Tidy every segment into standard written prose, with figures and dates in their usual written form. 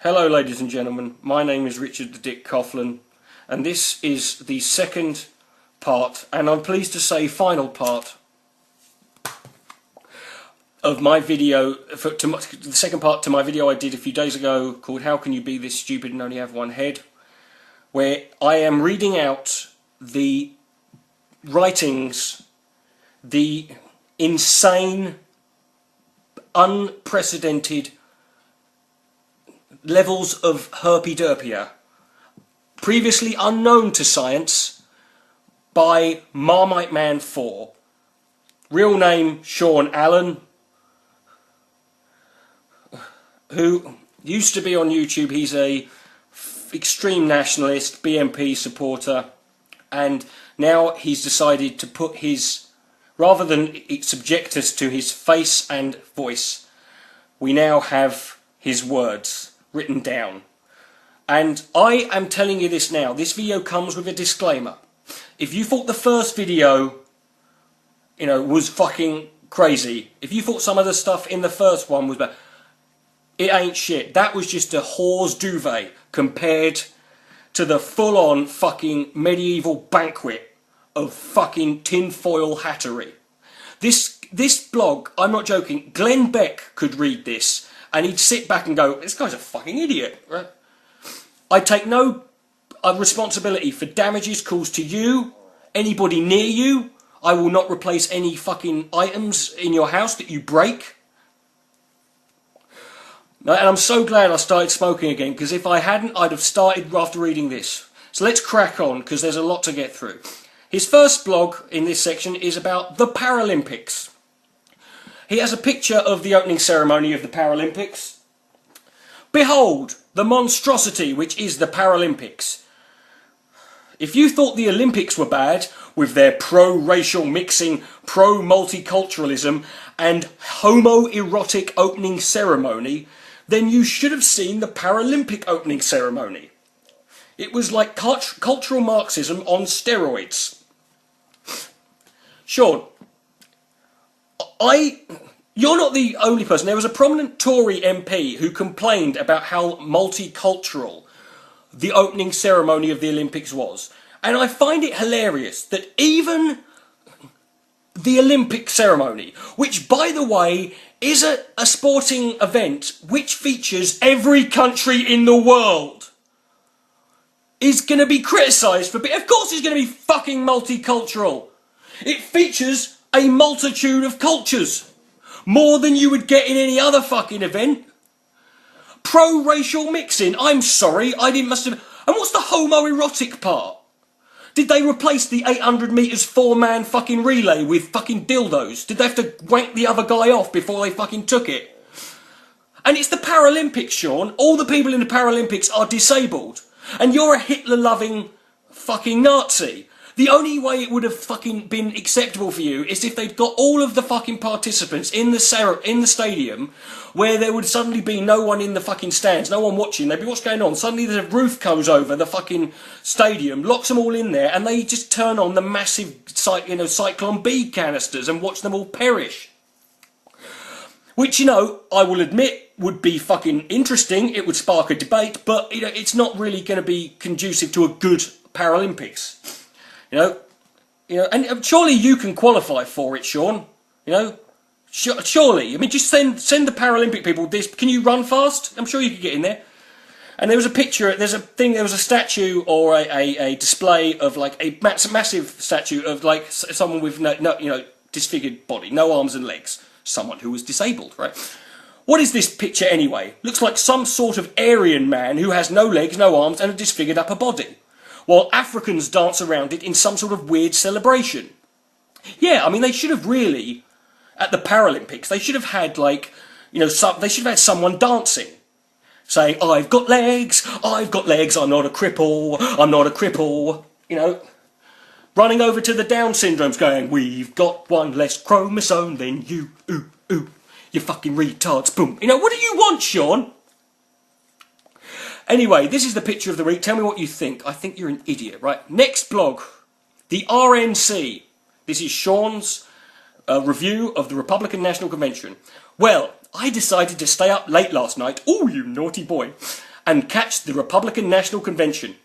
Hello ladies and gentlemen, my name is Richard the Dick Coughlan, and this is the second part, and I'm pleased to say final part, of my video, the second part to my video I did a few days ago called How Can You Be This Stupid and Only Have One Head, where I am reading out the writings, the insane, unprecedented levels of herpy-derpia, previously unknown to science, by Marmiteman4. Real name Sean Allen, who used to be on YouTube. He's a extreme nationalist, BNP supporter, and now he's decided to put his, rather than subject us to his face and voice, we now have his words written down. And I am telling you this now. This video comes with a disclaimer. If you thought the first video, was fucking crazy, if you thought some of the stuff in the first one was bad, it ain't shit. That was just a whore's duvet compared to the full-on fucking medieval banquet of fucking tinfoil hattery. This blog, I'm not joking, Glenn Beck could read this and he'd sit back and go, this guy's a fucking idiot, right? I take no responsibility for damages caused to you, anybody near you. I will not replace any fucking items in your house that you break. And I'm so glad I started smoking again, because if I hadn't, I'd have started after reading this. So let's crack on, because there's a lot to get through. His first blog in this section is about the Paralympics. He has a picture of the opening ceremony of the Paralympics. Behold, the monstrosity which is the Paralympics. If you thought the Olympics were bad, with their pro-racial mixing, pro-multiculturalism, and homoerotic opening ceremony, then you should have seen the Paralympic opening ceremony. It was like cultural Marxism on steroids. Sean, you're not the only person. There was a prominent Tory MP who complained about how multicultural the opening ceremony of the Olympics was. And I find it hilarious that even the Olympic ceremony, which by the way is a sporting event which features every country in the world, is going to be criticised for being... Of course it's going to be fucking multicultural. It features a multitude of cultures. More than you would get in any other fucking event. Pro-racial mixing. I'm sorry, must have... And what's the homoerotic part? Did they replace the 800 metres 4-man fucking relay with fucking dildos? Did they have to wank the other guy off before they fucking took it? And it's the Paralympics, Sean. All the people in the Paralympics are disabled. And you're a Hitler-loving fucking Nazi. The only way it would have fucking been acceptable for you is if they'd got all of the fucking participants in the stadium, where there would suddenly be no one in the fucking stands, no one watching. They'd be, what's going on? Suddenly the roof comes over the fucking stadium, locks them all in there, and they just turn on the massive, Cyclone B canisters and watch them all perish. Which, I will admit would be fucking interesting. It would spark a debate, but it's not really going to be conducive to a good Paralympics. And surely you can qualify for it, Sean. Surely. I mean, just send the Paralympic people this. Can you run fast? I'm sure you could get in there. And there was a picture. There was a statue or a display of like a massive statue of like someone with no disfigured body, no arms and legs, someone who was disabled, right? What is this picture anyway? Looks like some sort of Aryan man who has no legs, no arms, and a disfigured upper body, while Africans dance around it in some sort of weird celebration. Yeah, I mean, they should have really, at the Paralympics, they should have had, they should have had someone dancing, saying, I've got legs, I'm not a cripple, running over to the Down syndromes going, we've got one less chromosome than you, ooh, you fucking retards, boom. What do you want, Sean? Anyway, this is the picture of the week. Tell me what you think. I think you're an idiot, right? Next blog, the RNC. This is Sean's review of the Republican National Convention. Well, I decided to stay up late last night. Oh, you naughty boy. and catch the Republican National Convention.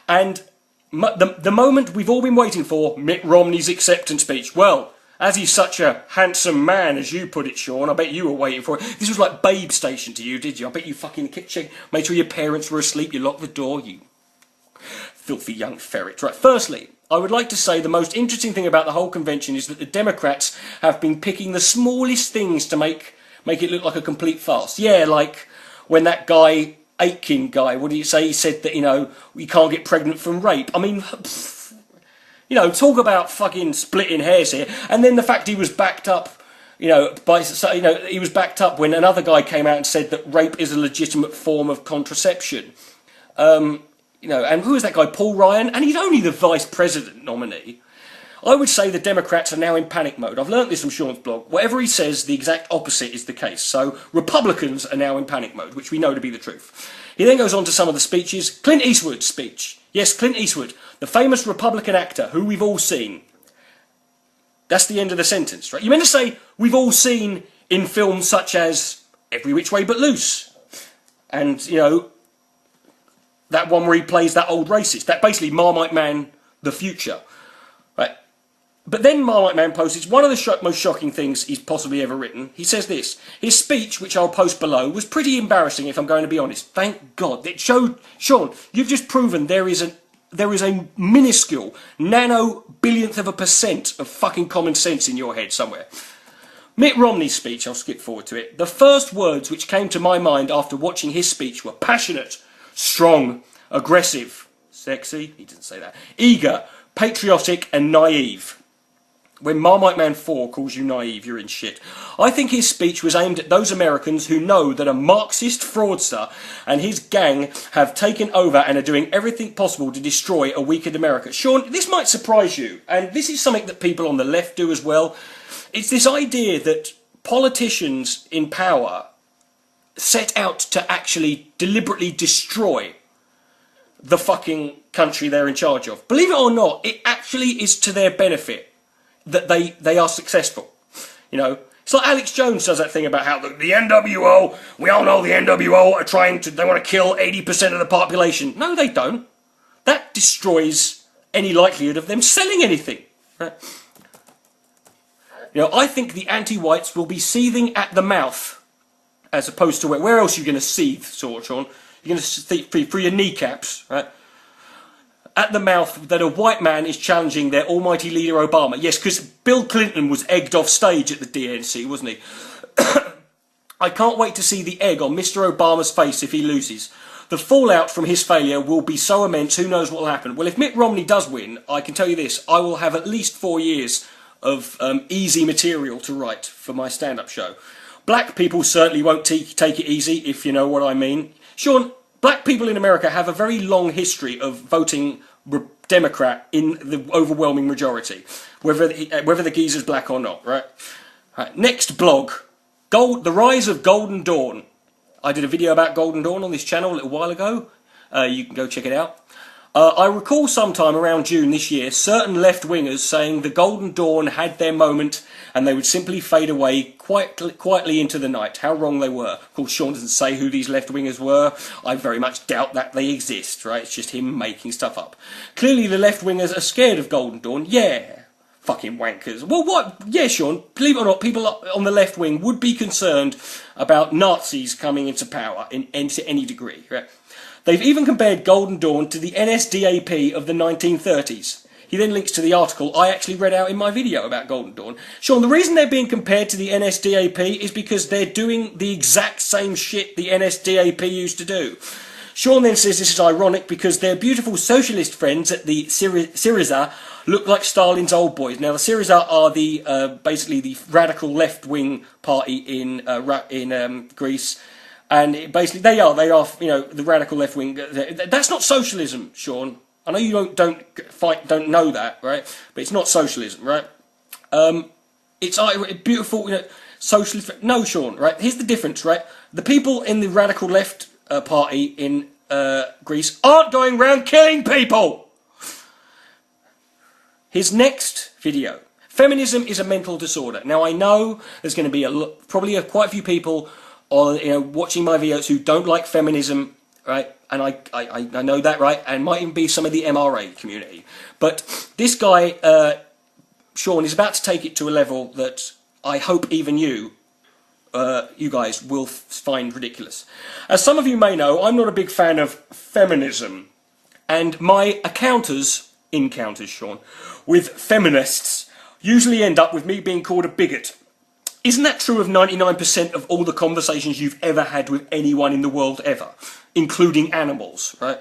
And the moment we've all been waiting for, Mitt Romney's acceptance speech. Well, as he's such a handsome man, as you put it, Sean, I bet you were waiting for it. This was like Babe Station to you, did you? I bet you fucking made sure your parents were asleep, you locked the door, you filthy young ferret. Right, firstly, I would like to say the most interesting thing about the whole convention is that the Democrats have been picking the smallest things to make it look like a complete farce. Yeah, like when that guy, Aitken guy, what did he say? He said that, you know, we can't get pregnant from rape. I mean, you know, talk about fucking splitting hairs here. And then the fact he was backed up, you know, he was backed up when another guy came out and said that rape is a legitimate form of contraception. You know, and who is that guy? Paul Ryan? And he's only the vice president nominee. I would say the Democrats are now in panic mode. I've learnt this from Sean's blog. Whatever he says, the exact opposite is the case. So Republicans are now in panic mode, which we know to be the truth. He then goes on to some of the speeches. Clint Eastwood's speech. Yes, Clint Eastwood, the famous Republican actor who we've all seen. That's the end of the sentence, right? You meant to say we've all seen in films such as Every Which Way But Loose. And, you know, that one where he plays that old racist. That basically Marmiteman, the future. Right? But then Marmiteman posts one of the most shocking things he's possibly ever written. He says this: his speech, which I'll post below, was pretty embarrassing if I'm going to be honest. Thank God. It showed, Sean, you've just proven there is a minuscule, nano-billionth of a % of fucking common sense in your head somewhere. Mitt Romney's speech, I'll skip forward to it. The first words which came to my mind after watching his speech were passionate, strong, aggressive, sexy, he didn't say that, eager, patriotic and naive. When Marmiteman4 calls you naive, you're in shit. I think his speech was aimed at those Americans who know that a Marxist fraudster and his gang have taken over and are doing everything possible to destroy a weakened America. Sean, this might surprise you, and this is something that people on the left do as well. It's this idea that politicians in power set out to actually deliberately destroy the fucking country they're in charge of. Believe it or not, it actually is to their benefit that they are successful. You know, it's like Alex Jones does that thing about how the NWO, we all know the NWO are they want to kill 80% of the population. No, they don't. That destroys any likelihood of them selling anything. Right? You know, I think the anti-whites will be seething at the mouth, as opposed to where else are you going to seethe, sort of, Sean? You're going to seethe through your kneecaps, right? At the mouth that a white man is challenging their almighty leader Obama. Yes, because Bill Clinton was egged off stage at the DNC, wasn't he? I can't wait to see the egg on Mr. Obama's face if he loses. The fallout from his failure will be so immense, who knows what will happen. Well, if Mitt Romney does win, I can tell you this, I will have at least 4 years of easy material to write for my stand-up show. Black people certainly won't take it easy, if you know what I mean. Sean, black people in America have a very long history of voting Democrat in the overwhelming majority, whether the geezer's black or not, right? Right, next blog, The Rise of Golden Dawn. I did a video about Golden Dawn on this channel a little while ago. You can go check it out. I recall sometime around June this year, certain left-wingers saying the Golden Dawn had their moment and they would simply fade away quietly into the night. How wrong they were. Of course, Sean doesn't say who these left-wingers were. I very much doubt that they exist, right? It's just him making stuff up. Clearly, the left-wingers are scared of Golden Dawn. Yeah, fucking wankers. Well, what? Yeah, Sean, believe it or not, people on the left wing would be concerned about Nazis coming into power to any degree, right? They've even compared Golden Dawn to the NSDAP of the 1930s. He then links to the article I actually read out in my video about Golden Dawn. Sean, the reason they're being compared to the NSDAP is because they're doing the exact same shit the NSDAP used to do. Sean then says this is ironic because their beautiful socialist friends at the Syriza look like Stalin's old boys. Now, the Syriza are the basically the radical left-wing party in Greece. And basically, they are, you know, the radical left wing. That's not socialism, Sean. I know you don't know that, right? But it's not socialism, right? It's beautiful, you know, socialist. No, Sean, right? Here's the difference, right? The people in the radical left party in Greece aren't going around killing people. His next video: feminism is a mental disorder. Now, I know there's going to be probably quite a few people on, you know, watching my videos who don't like feminism, right? And I know that, right? And might even be some of the MRA community. But this guy, Sean, is about to take it to a level that I hope even you guys will find ridiculous. As some of you may know, I'm not a big fan of feminism. And my encounters, Sean, with feminists usually end up with me being called a bigot. Isn't that true of 99% of all the conversations you've ever had with anyone in the world ever, including animals, right?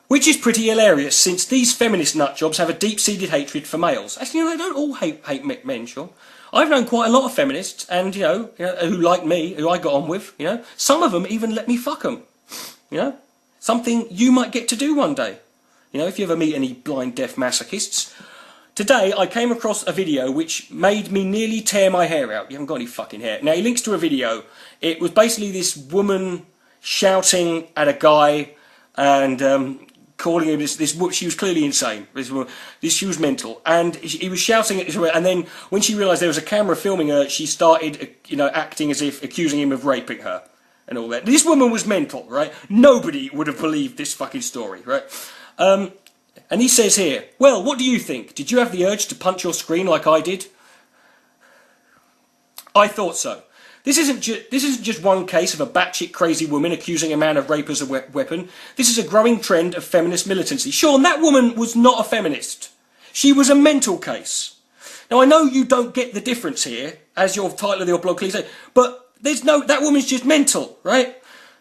Which is pretty hilarious, since these feminist nutjobs have a deep-seated hatred for males. Actually, they don't all hate men, Sean. I've known quite a lot of feminists, and, who like me, who I got on with, Some of them even let me fuck them, Something you might get to do one day, if you ever meet any blind, deaf masochists. Today, I came across a video which made me nearly tear my hair out. You haven't got any fucking hair. Now, he links to a video. It was basically this woman shouting at a guy and calling him this. She was clearly insane. She was mental, and he was shouting at her. And then, when she realised there was a camera filming her, she started, acting as if accusing him of raping her and all that. This woman was mental, right? Nobody would have believed this fucking story, right? And he says here, well, what do you think? Did you have the urge to punch your screen like I did? I thought so. This isn't just one case of a batshit crazy woman accusing a man of rape as a weapon. This is a growing trend of feminist militancy. Sean, that woman was not a feminist. She was a mental case. Now, I know you don't get the difference here, as your title of your blog clearly says, but that woman's just mental, right?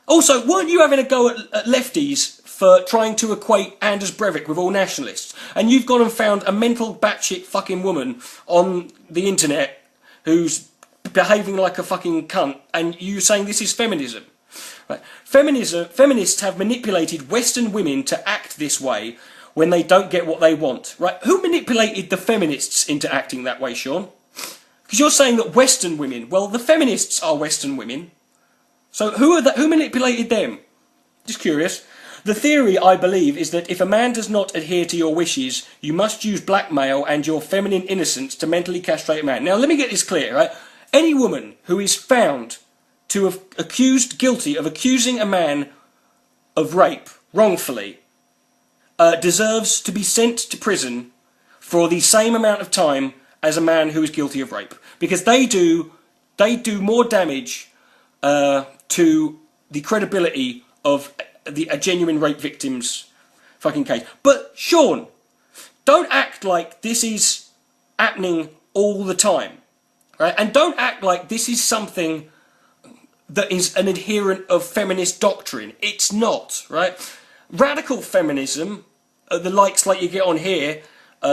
Also, weren't you having a go at lefties for trying to equate Anders Breivik with all nationalists? And you've gone and found a mental batshit fucking woman on the internet who's behaving like a fucking cunt, and you saying this is feminism. Right. Feminists have manipulated Western women to act this way when they don't get what they want. Right? Who manipulated the feminists into acting that way, Sean? Because you're saying that Western women, well, the feminists are Western women. So who manipulated them? Just curious. The theory, I believe, is that if a man does not adhere to your wishes, you must use blackmail and your feminine innocence to mentally castrate a man. Now, let me get this clear, right? Any woman who is found to have guilty of accusing a man of rape wrongfully deserves to be sent to prison for the same amount of time as a man who is guilty of rape, because they do more damage to the credibility of a genuine rape victim's fucking case. But Sean, don't act like this is happening all the time, right? And don't act like this is something that is an adherent of feminist doctrine. It's not, right? Radical feminism, the likes like you get on here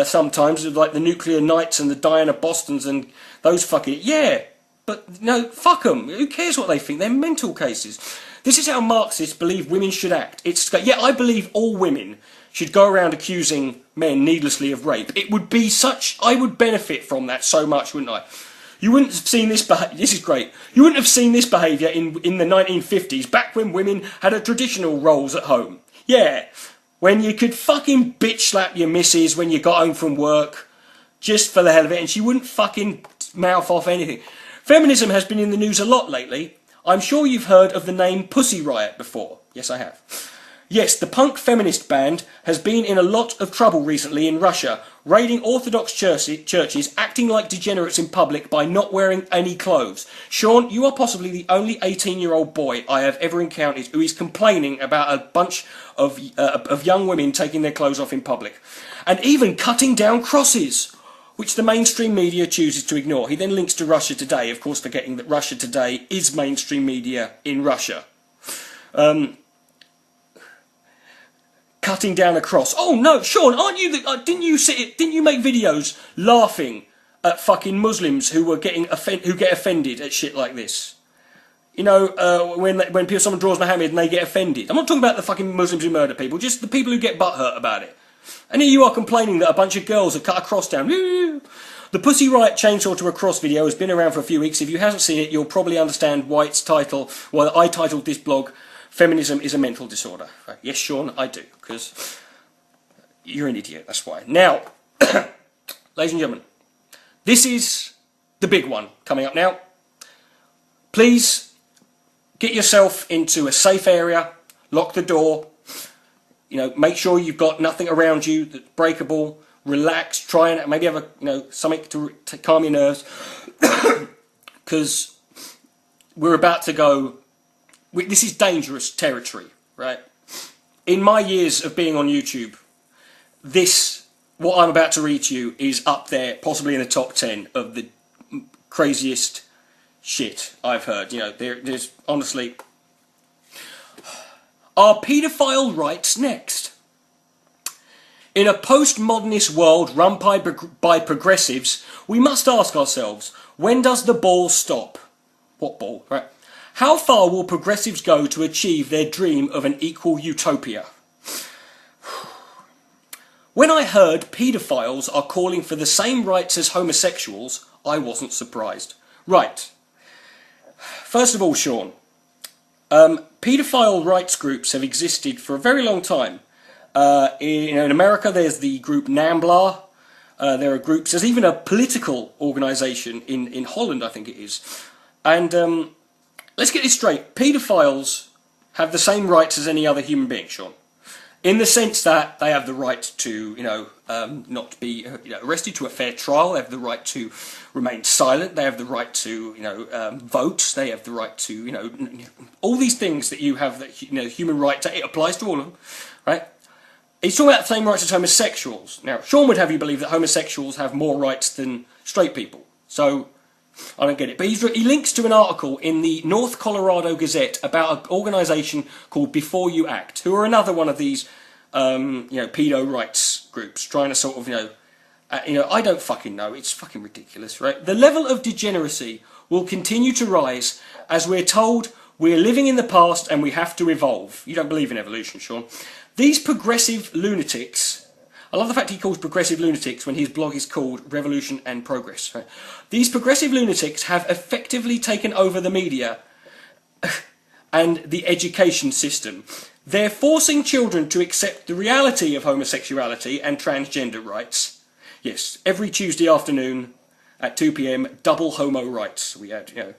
sometimes, like the Nuclear Knights and the Diana Bostons and those fucking, yeah. But no, fuck them. Who cares what they think? They're mental cases. This is how Marxists believe women should act. Yeah, I believe all women should go around accusing men needlessly of rape. It would be I would benefit from that so much, wouldn't I? You wouldn't have seen this this is great. You wouldn't have seen this behaviour in the 1950s, back when women had a traditional roles at home. Yeah, when you could fucking bitch slap your missus when you got home from work, just for the hell of it, and she wouldn't fucking mouth off anything. Feminism has been in the news a lot lately. I'm sure you've heard of the name Pussy Riot before. Yes, I have. Yes, the punk feminist band has been in a lot of trouble recently in Russia, raiding Orthodox churches, acting like degenerates in public by not wearing any clothes. Sean, you are possibly the only 18-year-old boy I have ever encountered who is complaining about a bunch of young women taking their clothes off in public, and even cutting down crosses, which the mainstream media chooses to ignore. He then links to Russia Today, of course forgetting that Russia Today is mainstream media in Russia. Cutting down a cross. Oh no, Sean, aren't you didn't you make videos laughing at fucking Muslims who get offended at shit like this? You know, when someone draws Muhammad and they get offended. I'm not talking about the fucking Muslims who murder people, just the people who get butthurt about it. And here you are complaining that a bunch of girls have cut a cross down. The Pussy Riot chainsaw to a cross video has been around for a few weeks. If you haven't seen it, you'll probably understand why I titled this blog, Feminism is a Mental Disorder. Right. Yes, Sean, I do, because you're an idiot, that's why. Now, ladies and gentlemen, this is the big one coming up now. Please get yourself into a safe area, lock the door, you know, make sure you've got nothing around you that's breakable, relax, try and maybe have a, you know, something to calm your nerves, because we're about to go, this is dangerous territory, right? In my years of being on YouTube, what I'm about to read to you is up there, possibly in the top 10 of the craziest shit I've heard. You know, there's honestly... Are paedophile rights next? In a postmodernist world run by progressives, we must ask ourselves, when does the ball stop? What ball? Right. How far will progressives go to achieve their dream of an equal utopia? When I heard paedophiles are calling for the same rights as homosexuals, I wasn't surprised. Right. First of all, Sean, paedophile rights groups have existed for a very long time. In America, there's the group NAMBLA. There are groups, there's even a political organisation in Holland, I think it is. And let's get this straight. Paedophiles have the same rights as any other human being, Sean. In the sense that they have the right to, not be arrested, to a fair trial. They have the right to remain silent. They have the right to, vote. They have the right to, all these things that you have, that human right. It applies to all of them, right? He's talking about the same rights as homosexuals. Now, Sean would have you believe that homosexuals have more rights than straight people. So, I don't get it. But he links to an article in the North Colorado Gazette about an organisation called Before You Act, who are another one of these, pedo rights groups, trying to sort of, I don't fucking know. It's fucking ridiculous, right? The level of degeneracy will continue to rise as we're told we're living in the past and we have to evolve. You don't believe in evolution, Sean. These progressive lunatics, I love the fact he calls progressive lunatics when his blog is called Revolution and Progress. Right? These progressive lunatics have effectively taken over the media and the education system. They're forcing children to accept the reality of homosexuality and transgender rights. Yes, every Tuesday afternoon at 2 PM, double homo rights we had,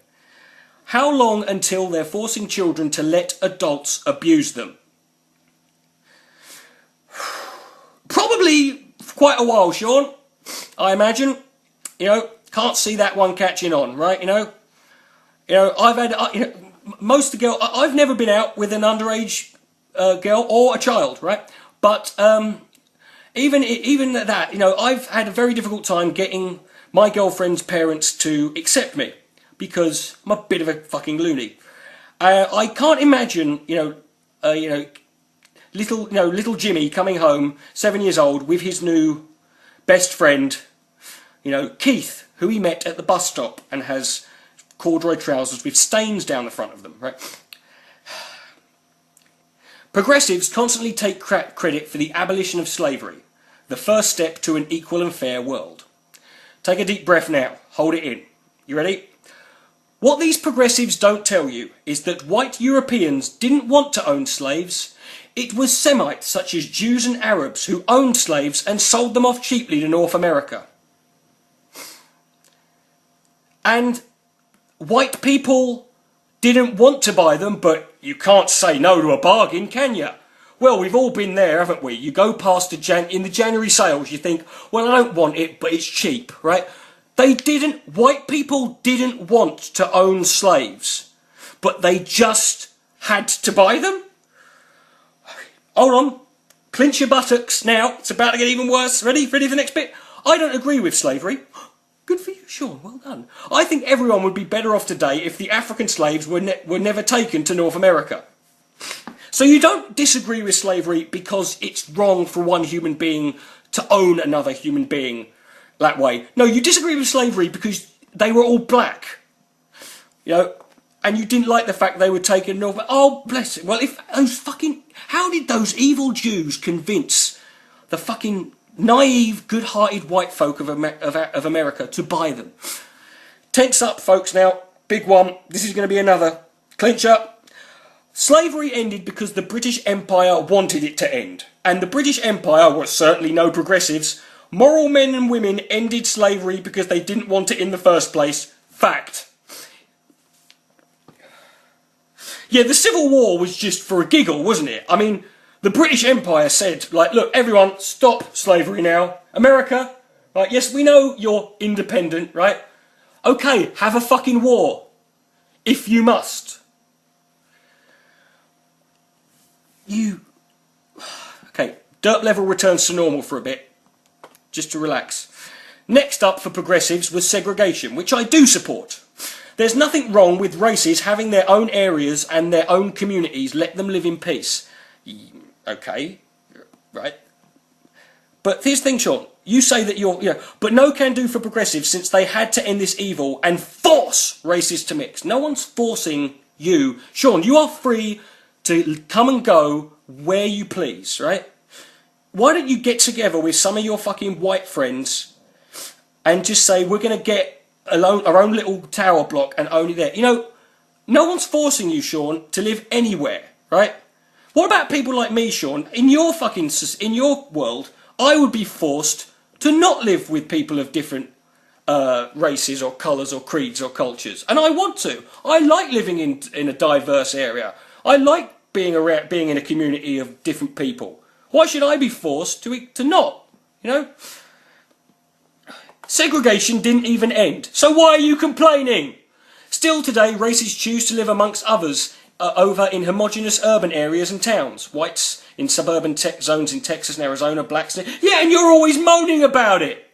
How long until they're forcing children to let adults abuse them? Probably quite a while, Sean, I imagine. Can't see that one catching on, right? I've had, most of the girls, I've never been out with an underage girl or a child, right? But even at that, I've had a very difficult time getting my girlfriend's parents to accept me because I'm a bit of a fucking loony. I can't imagine, little Jimmy coming home, 7 years old, with his new best friend, Keith, who he met at the bus stop and has corduroy trousers with stains down the front of them, right? Progressives constantly take credit for the abolition of slavery, the first step to an equal and fair world. Take a deep breath now. Hold it in. You ready? What these progressives don't tell you is that white Europeans didn't want to own slaves. It was Semites such as Jews and Arabs who owned slaves and sold them off cheaply to North America. And white people didn't want to buy them, but you can't say no to a bargain, can you? Well, we've all been there, haven't we? You go past in the January sales, you think, well, I don't want it, but it's cheap, right? White people didn't want to own slaves, but they just had to buy them? Hold on. Clinch your buttocks now. It's about to get even worse. Ready? Ready for the next bit? I don't agree with slavery. Good for you, Sean. Well done. I think everyone would be better off today if the African slaves were never taken to North America. So you don't disagree with slavery because it's wrong for one human being to own another human being that way. No, you disagree with slavery because they were all black. And you didn't like the fact they were taken North. Oh, bless it. Well, how did those evil Jews convince the fucking naive, good-hearted white folk of America to buy them? Tense up, folks, now. Big one. This is going to be another clincher. Slavery ended because the British Empire wanted it to end. And the British Empire was certainly no progressives. Moral men and women ended slavery because they didn't want it in the first place. Fact. Yeah, the Civil War was just for a giggle, wasn't it? I mean, the British Empire said, like, look, everyone, stop slavery now. America, right, yes, we know you're independent, right? Okay, have a fucking war. If you must. Okay, dirt level returns to normal for a bit. Just to relax. Next up for progressives was segregation, which I do support. There's nothing wrong with races having their own areas and their own communities. Let them live in peace. Okay, right. But here's the thing, Sean. You say that but no can do for progressives since they had to end this evil and force races to mix. No one's forcing you. Sean, you are free to come and go where you please, right? Why don't you get together with some of your fucking white friends and just say, we're going to get our own little tower block and only there. You know, no one's forcing you, Sean, to live anywhere, right? What about people like me, Sean? In your world, I would be forced to not live with people of different races or colours or creeds or cultures. And I want to. I like living in a diverse area. I like being in a community of different people. Why should I be forced to not, you know? Segregation didn't even end, so why are you complaining? Still today, races choose to live amongst others over in homogeneous urban areas and towns. Whites in suburban tech zones in Texas and Arizona, blacks... Yeah, and you're always moaning about it!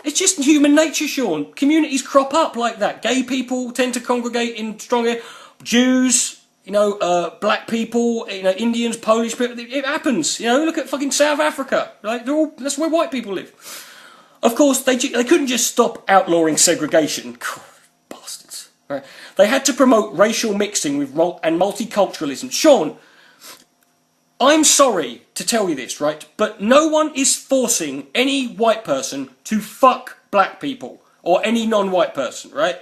It's just human nature, Sean. Communities crop up like that. Gay people tend to congregate in stronger... Jews, black people, Indians, Polish people. It happens. Look at fucking South Africa. Right? That's where white people live. Of course, they couldn't just stop outlawing segregation. Bastards. Right? They had to promote racial mixing and multiculturalism. Sean, I'm sorry to tell you this, right? But no one is forcing any white person to fuck black people or any non-white person, right?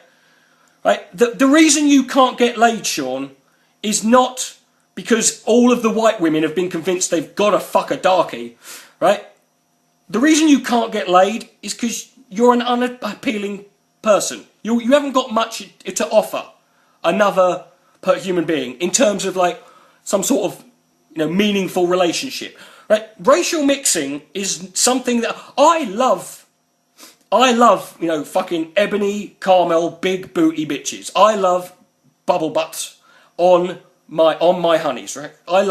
Right? The reason you can't get laid, Sean, is not because all of the white women have been convinced they've got to fuck a darkie, right? The reason you can't get laid is because you're an unappealing person. You haven't got much to offer another human being in terms of like some sort of meaningful relationship, right? Racial mixing is something that I love. I love, fucking ebony, caramel, big booty bitches. I love bubble butts on my honeys, right? I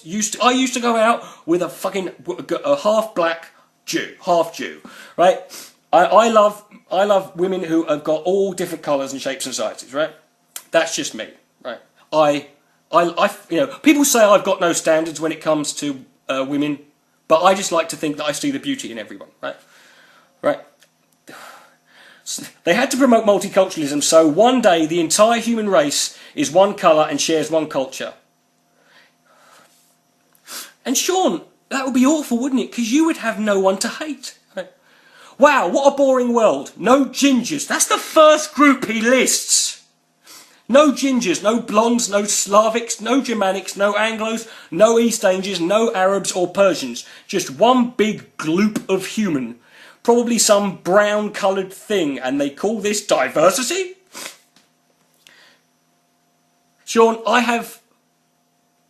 used to go out with a half black Jew, half Jew, right? I love women who have got all different colours and shapes and sizes, right? That's just me, right? People say I've got no standards when it comes to women, but I just like to think that I see the beauty in everyone, right? Right. They had to promote multiculturalism, so one day the entire human race is one colour and shares one culture. And Sean, that would be awful, wouldn't it? Because you would have no one to hate. Right? Wow, what a boring world. No gingers. That's the first group he lists. No gingers, no blondes, no Slavics, no Germanics, no Anglos, no East Angels, no Arabs or Persians. Just one big gloop of human. Probably some brown-coloured thing, and they call this diversity? Sean, I'm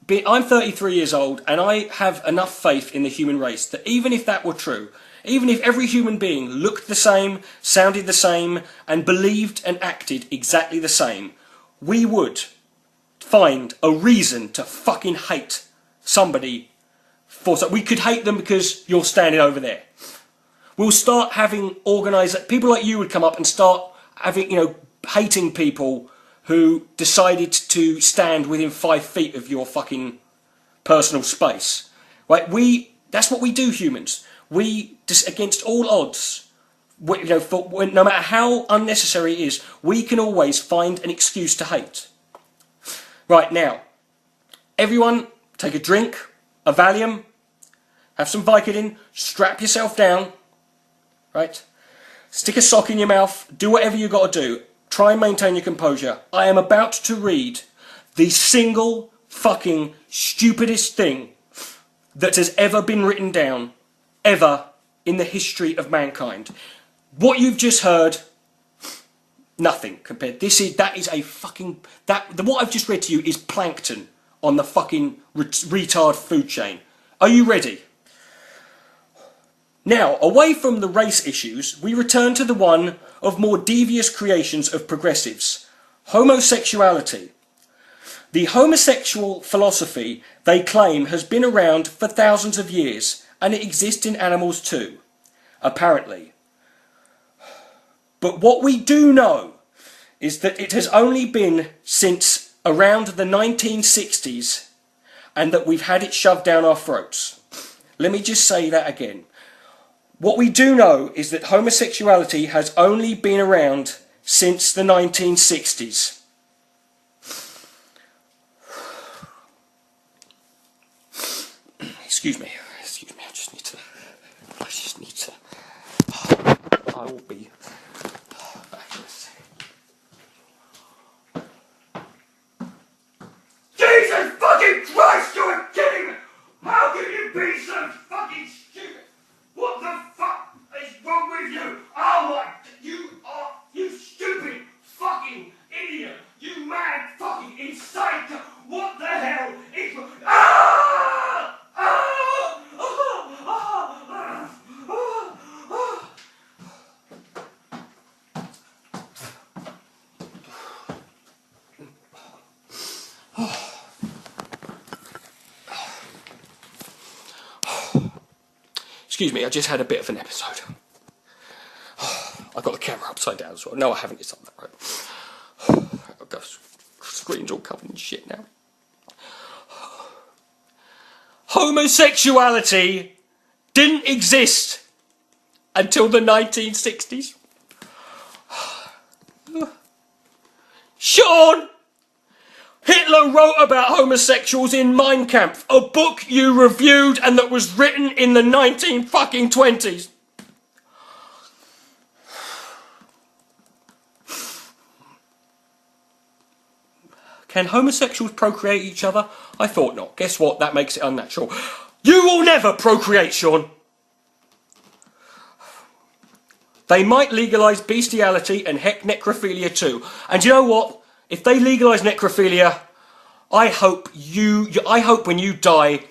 33 years old, and I have enough faith in the human race that even if that were true, even if every human being looked the same, sounded the same, and believed and acted exactly the same, we would find a reason to fucking hate somebody we could hate them because you're standing over there. We'll start having people like you would come up and start having, hating people who decided to stand within 5 feet of your fucking personal space. Right? That's what we do, humans. We, against all odds, no matter how unnecessary it is, we can always find an excuse to hate. Right, now, everyone take a drink, a Valium, have some Vicodin, strap yourself down, right? Stick a sock in your mouth, do whatever you got to do. Try and maintain your composure. I am about to read the single fucking stupidest thing that has ever been written down, ever, in the history of mankind. What you've just heard, Nothing compared. That is a fucking what I've just read to you is plankton on the fucking retard food chain. Are you ready? Now, away from the race issues, we return to the one of more devious creations of progressives: homosexuality. The homosexual philosophy, they claim, has been around for thousands of years, and it exists in animals too, apparently. But what we do know is that it has only been since around the 1960s, and that we've had it shoved down our throats. Let me just say that again. What we do know is that homosexuality has only been around since the 1960s. Excuse me, I just need to, I will be back in a second. Jesus fucking Christ, you're kidding me! How can you be so fucking stupid? What the fuck is wrong with you? Oh my, you stupid fucking idiot! You mad fucking insane! What the hell is, ah! Excuse me, I just had a bit of an episode. I've got the camera upside down as well. No, I haven't. It's on that right. I've got screen's all covered in shit now. Homosexuality didn't exist until the 1960s. Sean! Hitler wrote about homosexuals in Mein Kampf, a book you reviewed and that was written in the 1920s. Can homosexuals procreate each other? I thought not. Guess what? That makes it unnatural. You will never procreate, Sean. They might legalise bestiality and heck necrophilia too. And you know what? If they legalise necrophilia, I hope when you die,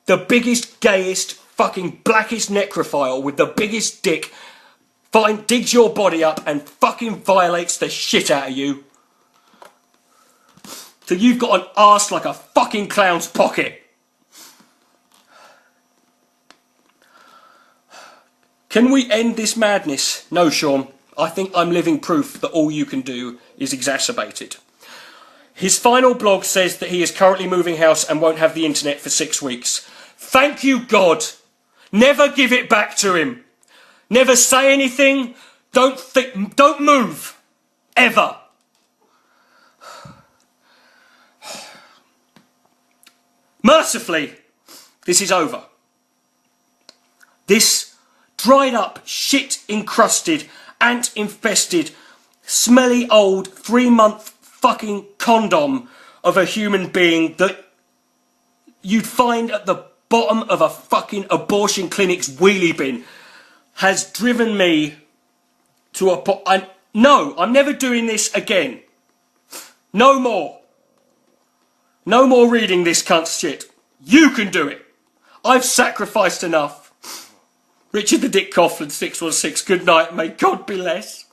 the biggest, gayest, fucking blackest necrophile with the biggest dick digs your body up and fucking violates the shit out of you. So you've got an arse like a fucking clown's pocket. Can we end this madness? No, Sean. I think I'm living proof that all you can do is exacerbate it. His final blog says that he is currently moving house and won't have the internet for 6 weeks. Thank you, God. Never give it back to him. Never say anything. Don't move. Ever. Mercifully, this is over. This dried up, shit-encrusted, ant-infested, smelly old 3-month fucking condom of a human being that you'd find at the bottom of a fucking abortion clinic's wheelie bin has driven me to a no, I'm never doing this again. No more. No more reading this cunt's shit. You can do it. I've sacrificed enough. Richard the Dick Coughlan 616. Good night. May God bless.